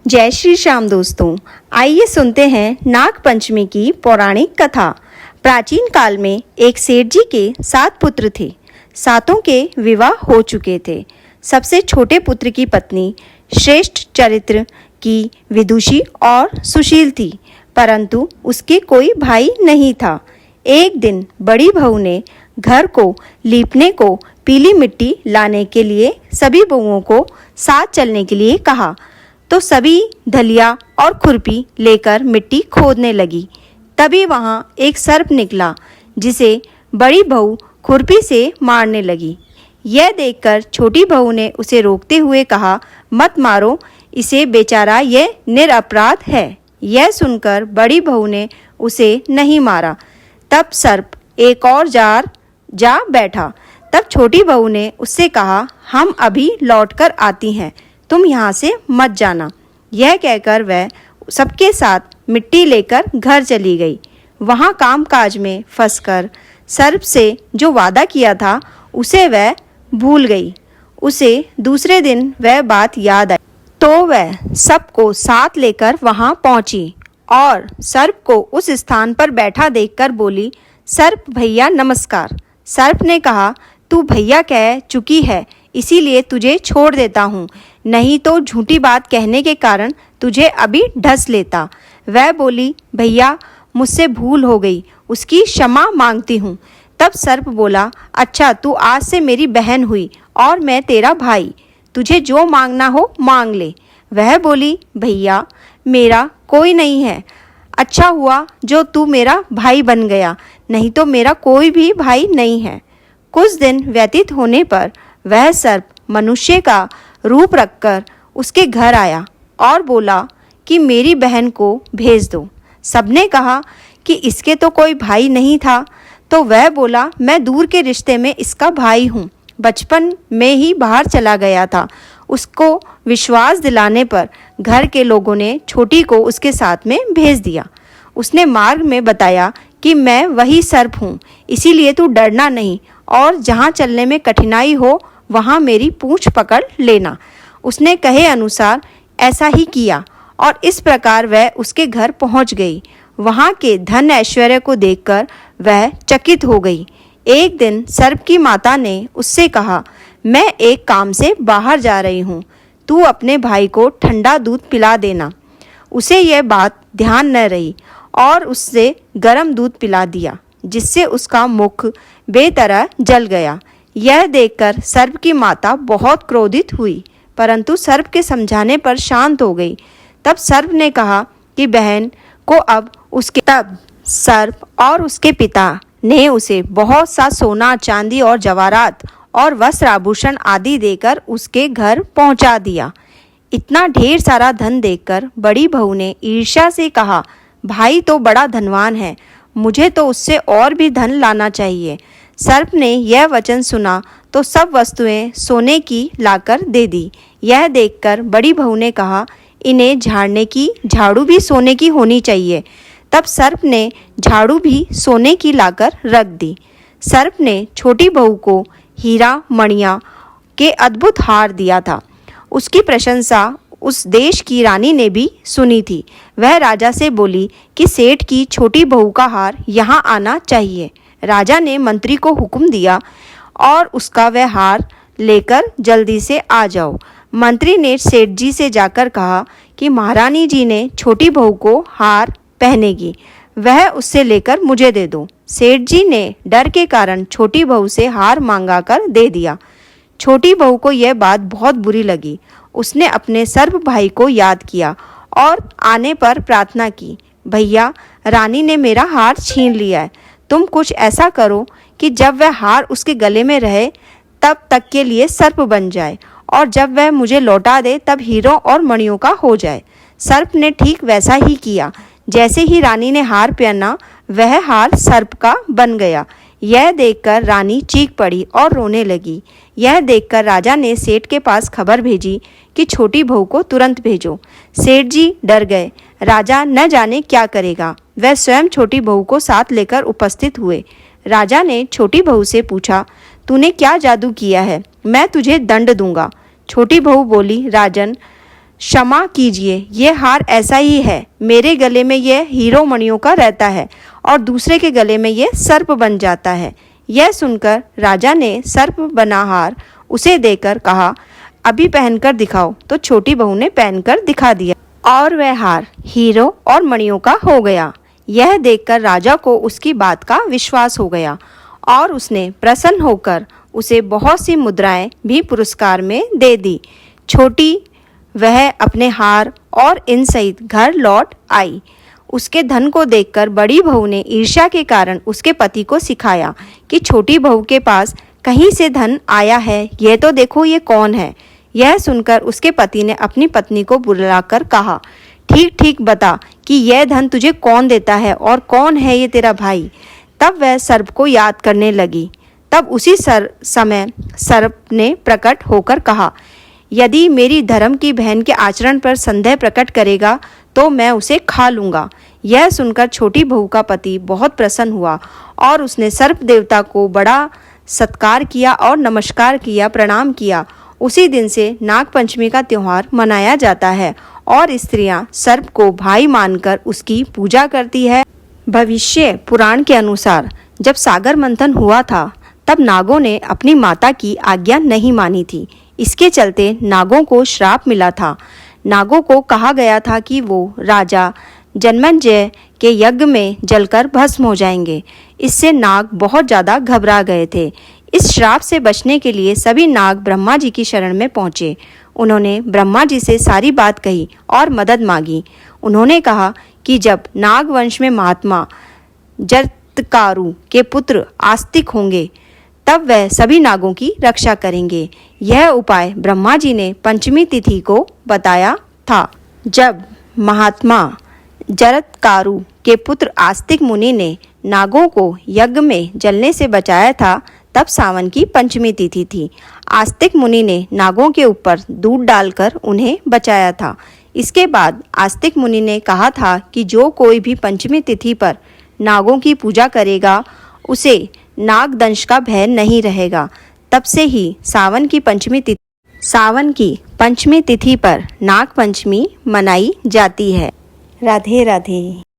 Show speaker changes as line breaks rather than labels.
जय श्री श्याम दोस्तों, आइए सुनते हैं नाग पंचमी की पौराणिक कथा। प्राचीन काल में एक सेठ जी के 7 पुत्र थे। सातों के विवाह हो चुके थे। सबसे छोटे पुत्र की पत्नी श्रेष्ठ चरित्र की विदुषी और सुशील थी, परंतु उसके कोई भाई नहीं था। एक दिन बड़ी बहू ने घर को लीपने को पीली मिट्टी लाने के लिए सभी बहुओं को साथ चलने के लिए कहा, तो सभी धलिया और खुरपी लेकर मिट्टी खोदने लगी। तभी वहाँ एक सर्प निकला, जिसे बड़ी बहू खुरपी से मारने लगी। यह देखकर छोटी बहू ने उसे रोकते हुए कहा, मत मारो इसे, बेचारा यह निरपराध है। यह सुनकर बड़ी बहू ने उसे नहीं मारा। तब सर्प एक और जा बैठा। तब छोटी बहू ने उससे कहा, हम अभी लौटकर आती हैं, तुम यहाँ से मत जाना। यह कहकर वह सबके साथ मिट्टी लेकर घर चली गई। वहाँ कामकाज में फंसकर सर्प से जो वादा किया था उसे वह भूल गई। उसे दूसरे दिन वह बात याद आई, तो वह सबको साथ लेकर वहाँ पहुँची और सर्प को उस स्थान पर बैठा देखकर बोली, सर्प भैया नमस्कार। सर्प ने कहा, तू भैया कह चुकी है, इसीलिए तुझे छोड़ देता हूँ, नहीं तो झूठी बात कहने के कारण तुझे अभी ढस लेता। वह बोली, भैया मुझसे भूल हो गई, उसकी क्षमा मांगती हूँ। तब सर्प बोला, अच्छा तू आज से मेरी बहन हुई और मैं तेरा भाई, तुझे जो मांगना हो मांग ले। वह बोली, भैया मेरा कोई नहीं है, अच्छा हुआ जो तू मेरा भाई बन गया, नहीं तो मेरा कोई भी भाई नहीं है। कुछ दिन व्यतीत होने पर वह सर्प मनुष्य का रूप रखकर उसके घर आया और बोला कि मेरी बहन को भेज दो। सबने कहा कि इसके तो कोई भाई नहीं था, तो वह बोला, मैं दूर के रिश्ते में इसका भाई हूँ, बचपन में ही बाहर चला गया था। उसको विश्वास दिलाने पर घर के लोगों ने छोटी को उसके साथ में भेज दिया। उसने मार्ग में बताया कि मैं वही सर्प हूँ, इसीलिए तू डरना नहीं और जहाँ चलने में कठिनाई हो वहाँ मेरी पूंछ पकड़ लेना। उसने कहे अनुसार ऐसा ही किया और इस प्रकार वह उसके घर पहुँच गई। वहाँ के धन ऐश्वर्य को देखकर वह चकित हो गई। एक दिन सर्प की माता ने उससे कहा, मैं एक काम से बाहर जा रही हूँ, तू अपने भाई को ठंडा दूध पिला देना। उसे यह बात ध्यान न रही और उससे गर्म दूध पिला दिया, जिससे उसका मुख बेतरह जल गया। यह देखकर सर्प की माता बहुत क्रोधित हुई, परंतु सर्प के समझाने पर शांत हो गई। तब सर्प ने कहा कि बहन को तब सर्प और उसके पिता ने उसे बहुत सा सोना, चांदी और जवाहरात और वस्त्र आभूषण आदि देकर उसके घर पहुंचा दिया। इतना ढेर सारा धन देखकर बड़ी बहू ने ईर्ष्या से कहा, भाई तो बड़ा धनवान है, मुझे तो उससे और भी धन लाना चाहिए। सर्प ने यह वचन सुना तो सब वस्तुएं सोने की लाकर दे दी। यह देखकर बड़ी बहू ने कहा, इन्हें झाड़ने की झाड़ू भी सोने की होनी चाहिए। तब सर्प ने झाड़ू भी सोने की लाकर रख दी। सर्प ने छोटी बहू को हीरा मणिया के अद्भुत हार दिया था। उसकी प्रशंसा उस देश की रानी ने भी सुनी थी। वह राजा से बोली कि सेठ की छोटी बहू का हार यहाँ आना चाहिए। राजा ने मंत्री को हुक्म दिया और उसका वह हार लेकर जल्दी से आ जाओ। मंत्री ने सेठ जी से जाकर कहा कि महारानी जी ने छोटी बहू को हार पहनेगी, वह उससे लेकर मुझे दे दो। सेठ जी ने डर के कारण छोटी बहू से हार मांगा कर दे दिया। छोटी बहू को यह बात बहुत बुरी लगी। उसने अपने सर्प भाई को याद किया और आने पर प्रार्थना की, भैया रानी ने मेरा हार छीन लिया है, तुम कुछ ऐसा करो कि जब वह हार उसके गले में रहे तब तक के लिए सर्प बन जाए, और जब वह मुझे लौटा दे तब हीरों और मणियों का हो जाए। सर्प ने ठीक वैसा ही किया। जैसे ही रानी ने हार पहना, वह हार सर्प का बन गया। यह देखकर रानी चीख पड़ी और रोने लगी। यह देखकर राजा ने सेठ के पास खबर भेजी कि छोटी बहू को तुरंत भेजो। सेठ जी डर गए। राजा न जाने क्या करेगा। वह स्वयं छोटी बहू को साथ लेकर उपस्थित हुए। राजा ने छोटी बहू से पूछा, तूने क्या जादू किया है? मैं तुझे दंड दूंगा। छोटी बहू बोली, राजन क्षमा कीजिए, ये हार ऐसा ही है। मेरे गले में यह हीरो मणियों का रहता है और दूसरे के गले में यह सर्प बन जाता है। यह सुनकर राजा ने सर्प बना हार उसे देकर कहा, अभी पहनकर दिखाओ। तो छोटी बहू ने पहनकर दिखा दिया और वह हार हीरो और मणियों का हो गया। यह देखकर राजा को उसकी बात का विश्वास हो गया और उसने प्रसन्न होकर उसे बहुत सी मुद्राएं भी पुरस्कार में दे दी। छोटी वह अपने हार और इन सहित घर लौट आई। उसके धन को देखकर बड़ी बहू ने ईर्ष्या के कारण उसके पति को सिखाया कि छोटी बहू के पास कहीं से धन आया है, यह तो देखो ये कौन है। यह सुनकर उसके पति ने अपनी पत्नी को बुलाकर कहा, ठीक ठीक बता कि यह धन तुझे कौन देता है और कौन है ये तेरा भाई। तब वह सर्प को याद करने लगी। तब उसी समय सर्प ने प्रकट होकर कहा, यदि मेरी धर्म की बहन के आचरण पर संदेह प्रकट करेगा तो मैं उसे खा लूँगा। यह सुनकर छोटी बहू का पति बहुत प्रसन्न हुआ और उसने सर्प देवता को बड़ा सत्कार किया और नमस्कार किया, प्रणाम किया। उसी दिन से नाग पंचमी का त्यौहार मनाया जाता है और स्त्रियां सर्प को भाई मानकर उसकी पूजा करती है। भविष्य पुराण के अनुसार जब सागर मंथन हुआ था तब नागों ने अपनी माता की आज्ञा नहीं मानी थी। इसके चलते नागों को श्राप मिला था। नागों को कहा गया था कि वो राजा जन्मेजय के यज्ञ में जलकर भस्म हो जाएंगे। इससे नाग बहुत ज़्यादा घबरा गए थे। इस श्राप से बचने के लिए सभी नाग ब्रह्मा जी की शरण में पहुँचे। उन्होंने ब्रह्मा जी से सारी बात कही और मदद मांगी। उन्होंने कहा कि जब नाग वंश में महात्मा जरत्कारु के पुत्र आस्तिक होंगे तब वह सभी नागों की रक्षा करेंगे। यह उपाय ब्रह्मा जी ने पंचमी तिथि को बताया था। जब महात्मा जरत्कारु के पुत्र आस्तिक मुनि ने नागों को यज्ञ में जलने से बचाया था तब सावन की पंचमी तिथि थी। आस्तिक मुनि ने नागों के ऊपर दूध डालकर उन्हें बचाया था। इसके बाद आस्तिक मुनि ने कहा था कि जो कोई भी पंचमी तिथि पर नागों की पूजा करेगा उसे नागदंश का भय नहीं रहेगा। तब से ही सावन की पंचमी तिथि पर नाग पंचमी मनाई जाती है। राधे राधे।